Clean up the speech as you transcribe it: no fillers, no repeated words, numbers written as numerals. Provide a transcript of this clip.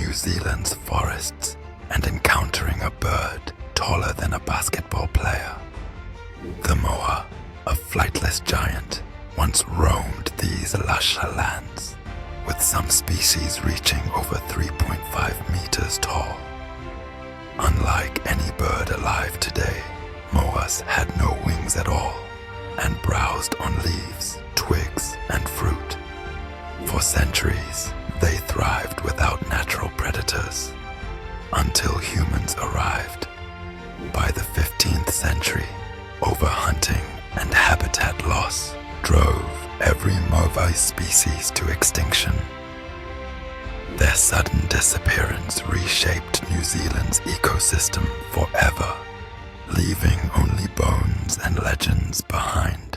New Zealand's forests and encountering a bird taller than a basketball player. The moa, a flightless giant, once roamed these lush lands, with some species reaching over 3.5 meters tall. Unlike any bird alive today, moas had no wings at all and browsed on leaves, twigs, and fruit. For centuries, they thrived without natural predators, until humans arrived. By the 15th century, overhunting and habitat loss drove every moa species to extinction. Their sudden disappearance reshaped New Zealand's ecosystem forever, leaving only bones and legends behind.